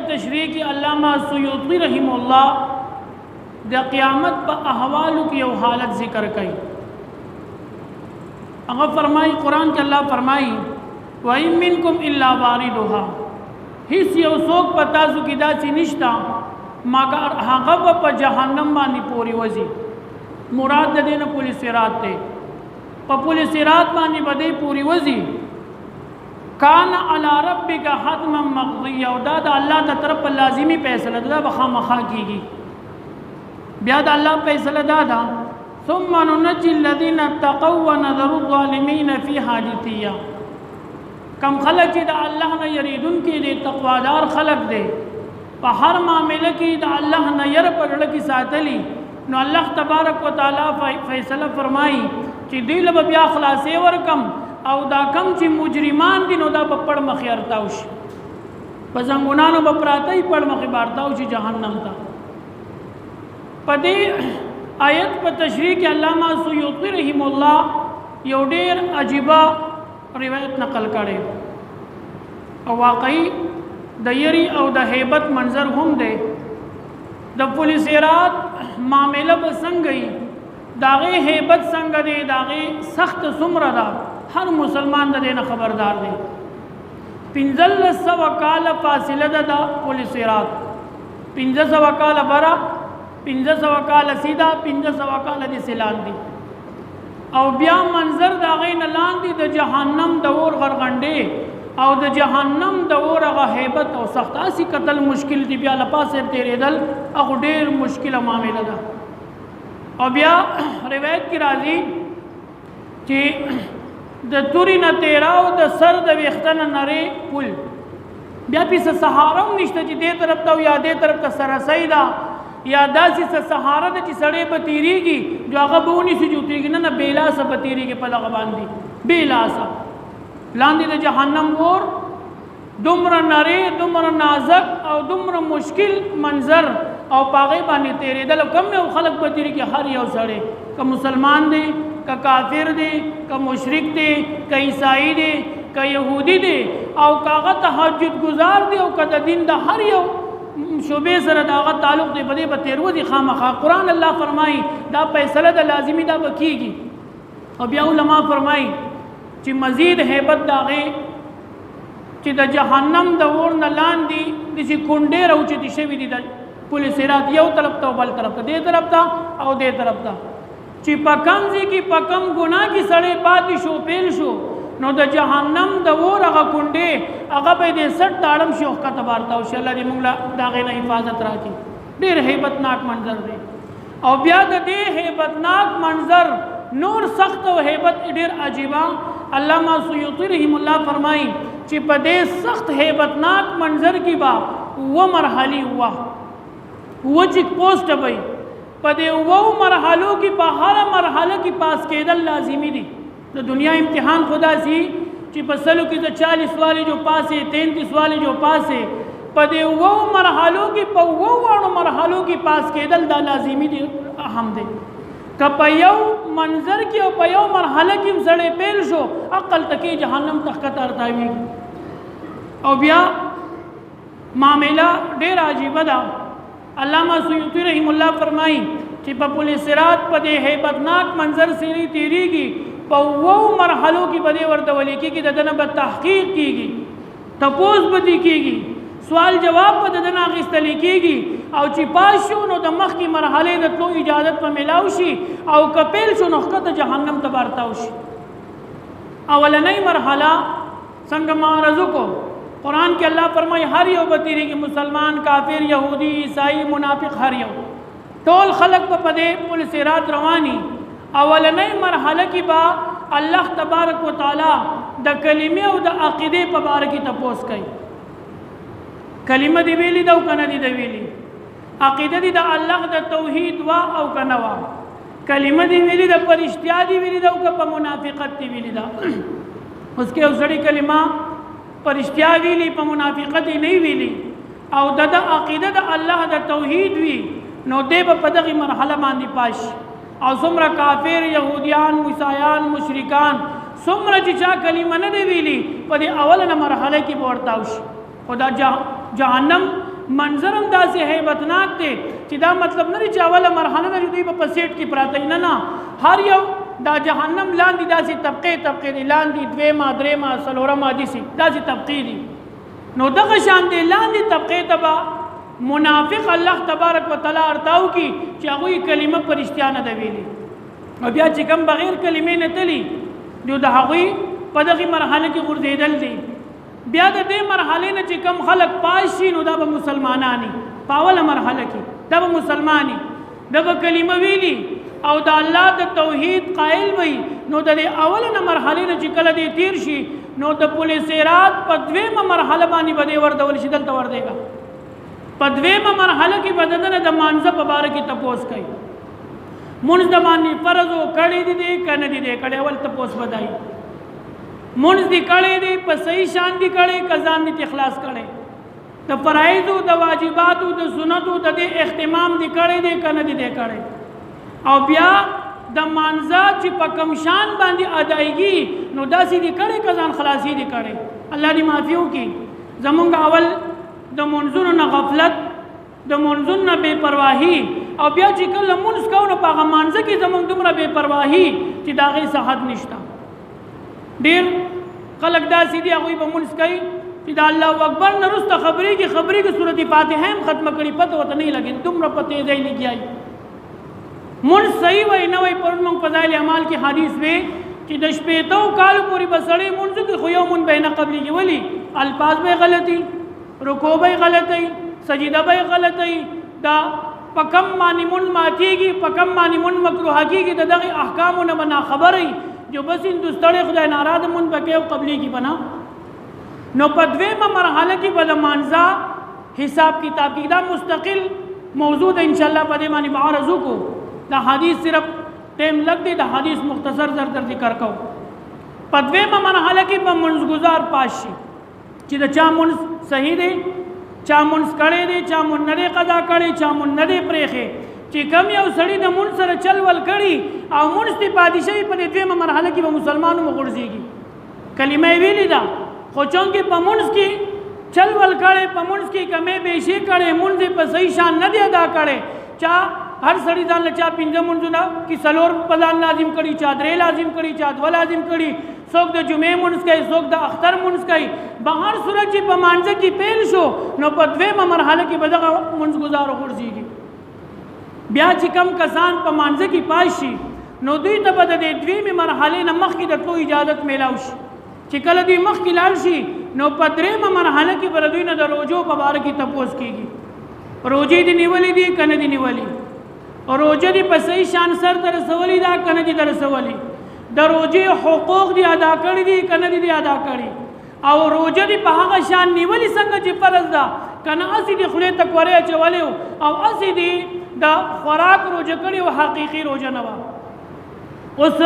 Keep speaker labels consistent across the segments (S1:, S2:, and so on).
S1: تشریح کی علامہ سیوطی رحم اللہ دا قیامت پا احوالو کی یو حالت ذکر کئی. اگر فرمائی قرآن کے اللہ فرمائی وَإِن مِّنكُمْ إِلَّا وَارِدُهَا ہس یو سوک پتازو کی دا سی نشتا مگر حقب پا جہنم بانی پوری وزی. مراد دینا پولی صراط تے پا پولی صراط بانی بدے پوری وزی. کان علی ربک حتما مقضی او دا اللہ تا طرف لازمی فیصلہ دا بخا مخا کی گی. بیا دا اللہ فیصلہ دا ثم ننجی الذین اتقوا ونذر الظالمین فیہا جثیا. کم خلق چی دا اللہ نے یریدن کی دے تقوادار خلق دے پا ہر معاملہ کی دا اللہ نے یر پڑھ کی ساتلی نو اللہ تبارک و تعالی فیصلہ فرمائی چی دیل بیا خلاصے ورکم او دا کم چی مجرمان دی نو دا پڑ مخی ارتاوش بزنگونانو بپراتا ہی پڑ مخی بارتاوش جہنم تا. پا دے آیت پا تشریح کے علامہ سیوطی رحم اللہ یو دیر عجیبہ روایت نقل کرے او واقعی دا یری او دا حیبت منظر ہم دے. دا پولیس رات معاملہ بسنگ گئی داغے حیبت سنگ دے داغے سخت سمر دا ہر مسلمان دا دینا خبردار دے. 1500 کال فاصلہ دا پولیس رات 1500 کال برا 1500 کال سیدھا 1500 کال دی سلان دی او بیا منظر دا غین لان دی دا جہنم دور غرغنڈے او دا جہنم دور اغا حیبت او سخت آسی قتل مشکل دی بیا لپاسے تیرے دل اغو دیر مشکل معاملہ دا. او بیا روایت کی راضی چی دا توری نا تیراو دا سر دا ویختن نرے پل بیا پیس سہارم نشتا چی دے طرف تا یا دے طرف تا سرسائی دا یا دا سی سہارا دا چی سڑے بطیری کی جو آغا بونی سی جوتری کی نا بیلا سا بطیری کی پل غبان دی بیلا سا لاندی دا جہنم ور دمر نرے دمر نازک او دمر مشکل منظر او پاغی بانی تیرے دل کم میں خلق بطیری کی ہر یو سڑے کہ مسلمان دے کہ کافر دے کہ مشرک دے کہ عیسائی دے کہ یہودی دے او کاغا تحجد گزار دے او کہ دا دین دا ہر یو شعبے سر داغت تعلق دے بدے بتیرو دی خامخا. قرآن اللہ فرمائی دا فیصلہ دا لازمی دا بکی گی. اور بیا علماء فرمائی چی مزید حیبت داغے چی دا جہنم دا ورن لان دی دیسی کنڈے رو چی دیشوی دی دا پولیس رات یو طرف تا و بل طرف تا دے طرف تا او دے طرف تا چی پکم زی کی پکم گناہ کی سڑے پاتی شو پیل شو نو دا جہنم دا ور اغا کنڈے اغا بے دے سٹ تاڑم شوخ کا تبارتا ہو اللہ دی منگلہ داغینا حفاظت راکی. دیر حیبتناک منظر دے او بیا دا دے حیبتناک منظر نور سخت و حیبت دیر عجیبہ. علامہ سیوطی رحم اللہ فرمائی چی پا دے سخت حیبتناک منظر کی با وہ مرحلی ہوا وہ چک پوسٹ بھئی پا دے وہ مرحلوں کی پا ہر مرحلہ کی پاس کیدل لازمی دی. تو دنیا امتحان خدا سی چی پسلو کی تو 40 والی جو پاسے 33 والی جو پاسے پدے وہ مرحلوں کی پا وہ مرحلوں کی پاس کے دل دا لازمی دی اہم دے کہ پا یو منظر کی او پا یو مرحلہ کی مسڑے پیل شو اقل تکی جہنم تخکت ارتاوی. او بیا معاملہ دیر عجیبہ دا. علامہ سیوطی رحم اللہ فرمائی چی پا پولیس رات پدے حیبتناک منظر سیری تیری گی پا وہ مرحلوں کی بدے وردولی کی ددنا بتحقیق کی گی تپوز بدی کی گی سوال جواب پا ددنا غستلی کی گی او چی پاس شو نو دا مخ کی مرحلے دتلو اجازت پا ملاوشی او کپیل شو نخکت جہنم تبارتاوشی. اولنی مرحلہ سنگ معرضو کو قرآن کے اللہ فرمائی ہر یو بطیری کی مسلمان کافر یہودی عیسائی منافق ہر یو طول خلق پا پدے پولیس رات روانی. اولنی مرحلہ کی با اللہ تبارک و تعالی دا کلمہ و دا عقیدے پا بارکی تپوس کئی. کلمہ دی ویلی دا او کنا دی دا ویلی عقیدہ دی دا اللہ دا توحید وا او کنا وا کلمہ دی ویلی دا پرشتیا دی ویلی دا او کا پا منافقت دی ویلی دا اس کے اسڑی کلمہ پرشتیا ویلی پا منافقت دی نہیں ویلی او دا دا عقیدہ دا اللہ دا توحید وی نو دے با پدغی مرحلہ باندی پاش او سمرہ کافر یہودیان عیسائیان مشرکان سمرہ چچا کلمہ نہ دے ویلی پدے اولنا مرحلہ کی بورتاوش خدا جہنم منظر هم داسې هیبتناک دی چې دا مطلب نه دی چې اوله مرحله ده چې دوی به په سیټ کې پراته نه نه هر یو دا جهنم لاندې داسې طبقې دي لاندې دویمه درېمه څلورمه داسې طبقې دي نو دغه شان دی لاندې طبقې ته به منافق الله تبارک وتعالی ارتاو کی چې هغوی کلمه پر اشتیا نه ده ویلي او بیا چې کوم بغیر کلمې نه تلي نو د هغوی په دغې مرحله کې غورځېدل دي بیا د دې مرحلې نه چې کوم خلک پاس شي نو دا به مسلمانانی په اوله مرحله کې دا به مسلمانی دا به کلمه ویلي او د الله د توحید قائل وي نو د دې اوله مرحلې نه چې کله دې تیر شي نو د پولیس رات په دویمه مرحله باندې به دې وردول شي دلته وردېږه په دویمه مرحله کې به دنه د مانځه په باره کې تپوس کوي مونځ د باندې فرض و کړی دي که نه دي کړی اول تپوس بدایي مونځ دې کړی دی په صحیح شان دي کړی که ځان دې اخلاص کړی د فرایضو د واجباتو د سنتو د دې اهتمام دې کړی دی که نه دې کړی او بیا د مانځه چې په کم شان باندې ادایګي نو داسې دې کړی که ځان خلاصي دې کړی الله دې معافي وکړي زمونږ اول د منځونو نه غفلت د منځونو نه بې پرواهي او بیا چې کله مونځ کوو نو په هغه مانځه کې زمونږ دومره بې پرواهي چې د هغې څه حد نشته ډېر خلک داسې دي هغوی به مونځ کوي چې د الله اکبر نه وروسته خبرېږي صورت فاتحه هم ختمه کړي پته ورته نه لګي دومره په تیزۍ لګیایي مونځ صحیح وی نه وی پرون موږ فضایل اعمال کې حدیث وی چې د شپېتو کالو پورې به سړی مونځ کوي خو یو مونځ به یې نه قبلېږي ولې الفاظ به یې غلطي رکوع به یې غلطوي سجده به یې غلطوي دا په کم باندې مونځ ماتېږي په کم باندې مونځ مکروه کېږي د دغې احکامو نه به ناخبره وي جو بس هندوستړی خدای ناراضه مونځ به کوي او قبلېږي به نه نو په دویمه مرحله کې به د مانځه حساب کتاب کې دا مستقل موضوع ده انشاءالله په دې باندې به عرض وکړو دا حدیث صرف ټیم لګ دی د حدیث مختصر زر ذکر کوو په دویمه مرحله کې به منځګزار پاس شي چې د چا مونځ صحیح دی چا مونځ کړی دی چا مونځ نه دی قضا کړی چا مونځ نه دی پرېښی چې کم یو سړي د مونځ سره چل ول کړي او مونځ دې پاتې شوي په دې دویمه مرحله کې به مسلمان هم وغورځېږي کلمه یې ویلې ده خو چونکې په مونځ کې چل ول کړی په مونځ کې کمې بیشي کړی مونځ یې په صحیح شان نه دی ادا کړی چا هر سړي ځان له چا پنځه مونځونه کې څلور په ځان لازم کړي چا درې لازم کړي چا دوه لازم کړي څوک د جمعې مونځ کوي څوک د اختر مونځ کوي به هر صورت چې په مانځه کې پیل شو نو په دویمه مرحله کې به دغه مونځګزار وغورځېږي بیا چې کم کسان په مانځه کې پاس شي نو دوی ته به د دې دویمې مرحلې نه مخکې د تلو اجازت میلاو شي چې کله دوی مخکې لاړ شي نو په درېیمه مرحله کې به د دوی نه د روژو په باره کې تپوس کېږي روژې دې نیولې دي که نه دي نیولې روژه دې په صحیح شان سر ته رسولې ده که نه دي ته رسولې د روژې حقوق دې ادا کړي دي که نه دي ادا کړي او روژه دې په هغه شان نیولې څنګه چې فرض ده که نه هسې دې خولې ته کورې اچولې او هسې دې د خوراک روژه کړې او حقیقي روژه نه وه اوس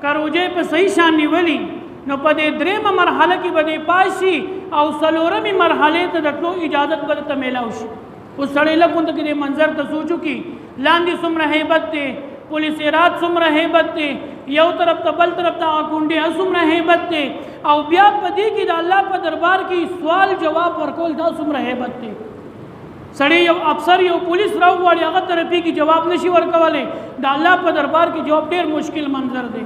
S1: که روژې په صحیح شان نیولې نو په دې درېیمه مرحله کې به دې پاس شي او څلورمې مرحلې ته د تلو اجازت به درته میلاو شي اوس سړی لږ غونته کې دې منظر ته سوچ وکړي لاندې څومره هیبت دی پولیس رات څومره هیبت دی یو طرف ته بل طرف ته کونډې څومره هیبت دی او بیا په دې کې د الله په دربار کې سوال جواب ورکول دا څومره هیبت دی سړی یو افسر یو پولیس راوغواړي هغه طرفې کې جواب نشي ورکولی د الله په دربار کې جواب ډېر مشکل منظر دی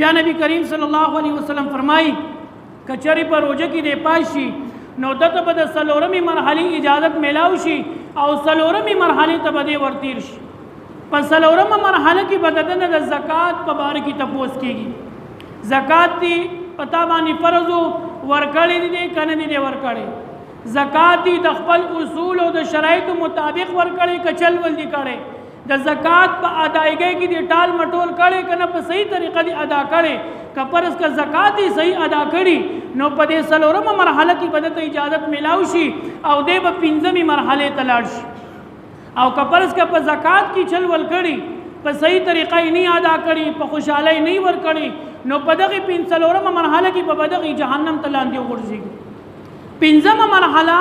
S1: بیا نبی کریم صلی الله علیه وسلم فرمایي که چېرې په روژه کې دی پاس شي نو دته به د څلورمې مرحلې اجازت میلاو شي او څلورمې مرحلې ته به دی ورتیر شي په څلورمه مرحله کې به د ده نه د زکات په باره کې تپوس کېږي زکات دې په تا باندې فرض و ورکړی دی که نه دی ورکړی زکات دې د خپل اصول او د شرایطو مطابق ورکړی که چل ول دي کړی د زکات په ادایګۍ کې دې ټال مټول کړی که نه په صحیح طریقه دې ادا کړی که فرض که زکات یې صحیح ادا کړي نو په دې څلورمه مرحله کې به درته اجازت میلاو شي او دی به پنځمې مرحلې ته لاړ شي او که فرض که په زکات کې چل ول کړي په صحیح طریقه یې نه ادا کړي په خوشحالۍ نه ورکړي نو په دغې څلورمه مرحله کې به دغې جهنم ته لاندې وغورځېږي پنځمه مرحله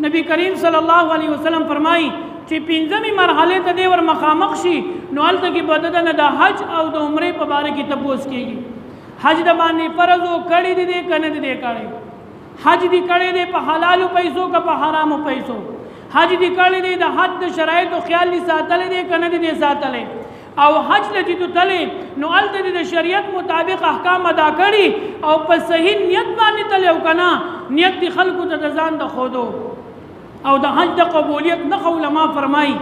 S1: نبی کریم صلی الله علیه وسلم فرمایي چې پنځمې مرحلې ته دی ور مخامخ شي نو هلته کې به د نه د حج او د عمرې په باره کې تپوس کېږي حج د باندې فرض و کړی دی که نه دی کړی حج دی کړی دی په حلالو پیسو که په حرامو پیسو، حج دی کړی دی د حج د شرایطو خیال دی ساتلی دی که نه دی ساتلی، او حج له چې تو تلې نو هلته د شریعت مطابق احکام ادا کړي او په صحیح نیت باندې تللی او که نه نیت دی خلکو ته د ځان د ښودو او د حج د قبولیت نښه علما فرمایي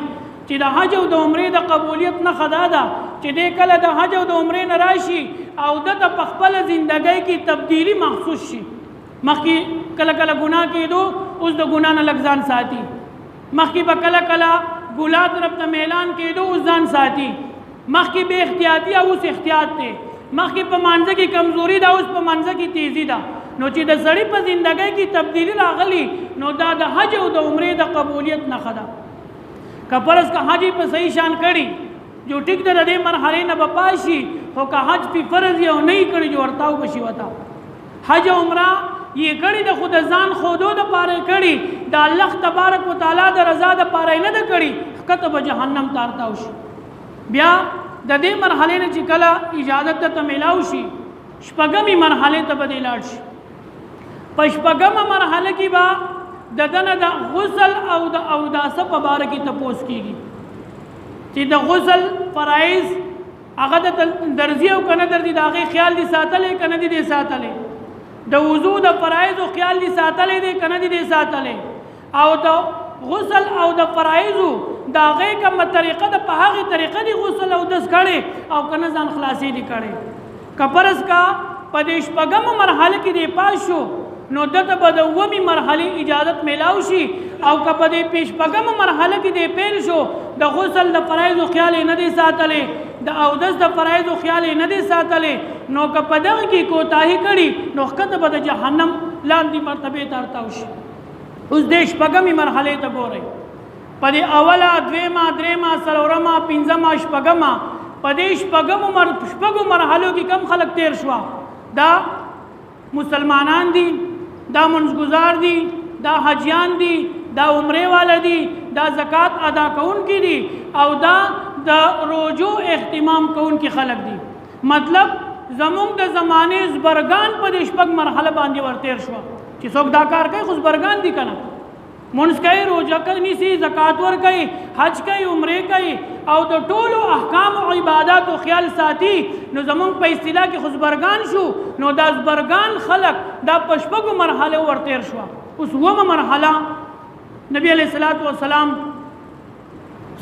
S1: چې د حج او د عمرې د قبولیت نښه دا ده چې دی کله د حج او د عمرې نه راشي او دته په خپله زندګۍ کې تبدیلي محسوس شي. مخکې کله کله ګناه کېدو، اوس د ګناه نه لږ ځان ساتي. مخکې به کله کله ګناه طرف ته میلان کېدو، اوس ځان ساتي. مخکې بې احتیاطي او اوس احتیاط دی. مخکې په مانځه کې کمزوري ده، اوس په مانځه کې تیزي ده. نو چې د سړي په زندګۍ کې تبدیلي راغلي نو دا د حج او د عمرې د قبولیت نښه ده. که فرض که حج په صحیح شان کړي جو ټیک ده د دې مرحلې نه به پاس شي، خو که حج پې فرض یې او نه یې کړي جو ورتاو به شي وته. حج او عمره یې کړي د خو د ځان ښودو دپاره یې کړي، د الله تبارک وتعالی د رضا دپاره یې نه ده کړي، ښکته به جهنم ته ارتاو شي. بیا د دې مرحلې نه چې کله اجازت درته میلاو شي، شپږمې مرحلې ته به دې لاړ شي. په شپږمه مرحله کې به د دنه د غسل او د اوداسه په باره کې تپوس کېږي چې د غسل فرایض هغه د درځي او که نه درځي د هغې خیال دې ساتلی که نه دې ساتلی، د وضو د فرایضو خیال دې ساتلی دی که نه دې ساتلی، او د غسل او د فرایضو د هغې کومه طریقه ده په هغې طریقه دې غسل اودس کړی او که نه ځان خلاصې دې کړی. که فرض کا په دې شپږمه مرحله کې دې پاس شو نو دته به د اوومې مرحلې اجازت میلاو شي، او که په دې شپږمه مرحله کې دې پیل شو د غسل د فرایضو خیال یې نه دی ساتلی، د اودس د فرایضو خیال یې نه دی ساتلی، نو که په دغه کې کوتاهي کړي نو ښکته به د جهنم لاندې مرتبې ته ارتاو شي. اوس دې شپږمې مرحلې ته ګورئ، په دې اوله، دویمه، درېیمه، څلورمه، پنځمه، شپږمه، په دې شپږو مرحلو کې کم خلک تیر شوه؟ دا مسلمانان دي، دا منځګزار دي، دا حجیان دي، دا عمرې والا دي، دا زکات ادا کوونکي دي، او دا د روجو اهتمام کوونکي خلک دي. مطلب زمونږ د زمانې زبرګان په دې شپږ مرحله باندې ورتیر شوه چې څوک دا کار کوي خو زبرګان دي که نه، مونځ کوي، روژه نیسي، زکات ورکوي، حج کوي، عمرې کوي او د ټولو احکام او عباداتو خیال ساتي، نو زمونږ په اصطلاح کې خو زبرګان شو. نو دا زبرګان خلک دا په شپږو مرحلو ورتیر شوه. اوس اوومه مرحله نبی علیه الصلاۃ والسلام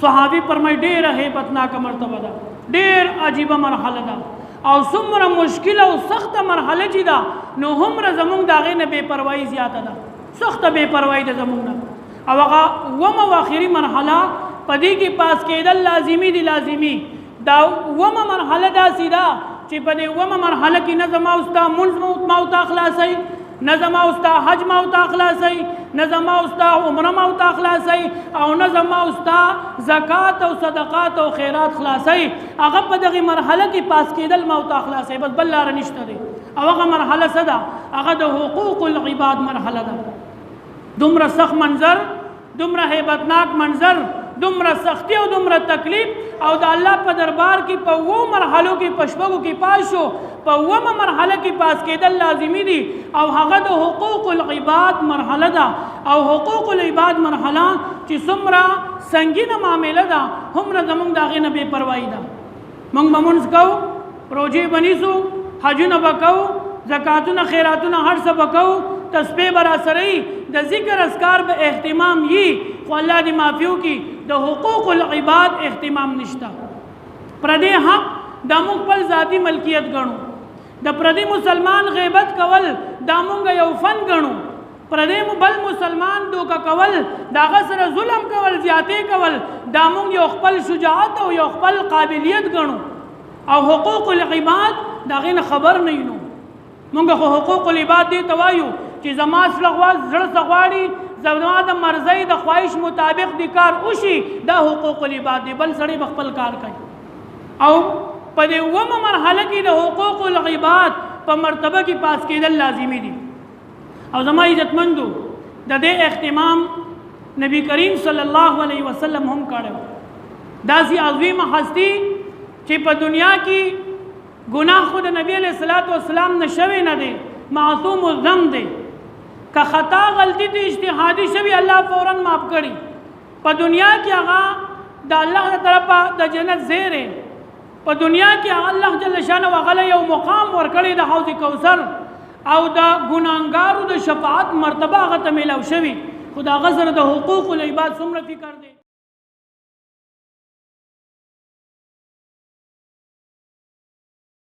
S1: صحابي فرمایي ډېره هیبتناکه مرتبه ده، ډېر عجیبه مرحله ده، او څومره مشکله او سخته مرحله چې ده نو هومره زمونږ د هغې نه بې پروایي زیاته ده، سخته بې پروایي ده زمونږ نه. او هغه اوومه او آخري مرحله په دې کې پاس کېدل لازمي دي. لازمي دا اوومه مرحله داسې ده چې په دې اوومه مرحله کې نه زما او ستا مونځ ما او تا خلاصوي، نه زما او ستا حج ما او تا خلاصوي، نه زما او ستا عمره ما او تا خلاصوي، او نه زما او ستا زکات او صدقات او خیرات خلاصوي. هغه په دغې مرحله کې پاس کېدل ما او تا خلاصوي، بس بل لاره نشته دی. او هغه مرحله څه ده؟ هغه د حقوق العباد مرحله ده. دومره سخت منظر، دومره هیبتناک منظر، دومره سختی او دومره تکلیف، او د الله په دربار کې په اوو مرحلو کې په شپږو کې پاس شو، په اومه مرحله کې پاس کېدل لازمي دي، او هغه د حقوق العباد مرحله ده. او حقوق العباد مرحله چې څومره سنګینه معامله ده هومره زمونږ د هغې نه بې پروایي ده. موږ به مونځ کوو، روژې به نیسو، حجونه به کوو، زکاتونه خیراتونه هر څه به کوو، تسبیح به راسره وي، د ذکر اذکار به اهتمام وي، خو الله دې معافي وکړي د حقوق العباد اهتمام نشته. پردی حق دا موږ خپل ذاتي ملکیت ګڼو، د پردی مسلمان غیبت کول دا موږ یو فن ګڼو، پردی بل مسلمان دوکه کول، د هغه سره ظلم کول، زیاتې کول دا موږ یو خپل شجاعت او یو خپل قابلیت ګڼو. او حقوق العباد د هغې نه خبر نه یو. موږ خو حقوق العباد دې ته وایو چې زما زړه څه غواړي، زما د مرضۍ د خواهش مطابق د کار وشي، دا حقوق العباد دی، بل سړی به خپل کار کوي. او په دې اومه مرحله کې د حقوق العباد په مرتبه کې پاس کېدل لازمي دي. او زما عزتمندو د دې اهتمام نبی کریم صلی الله علیه وسلم هم کړی. داسې عظیمه هستی چې په دنیا کې ګناه خو د نبی علیه الصلاۃ والسلام نه شوی نه دی، معصوم الذنب دی، که خطا غلطی ته اجتهادي شوي الله فوراً معاف کړي په دنیا کې هغه د الله طرفه د جنت زیری په دنیا کې هغه الله جل شانه وغله یو مقام ورکړي د حوض کوثر او د ګناهګارو د شفاعت مرتبه هغه ته میلاو شوي خو د هغه سره د حقوق العباد څومره فکر دی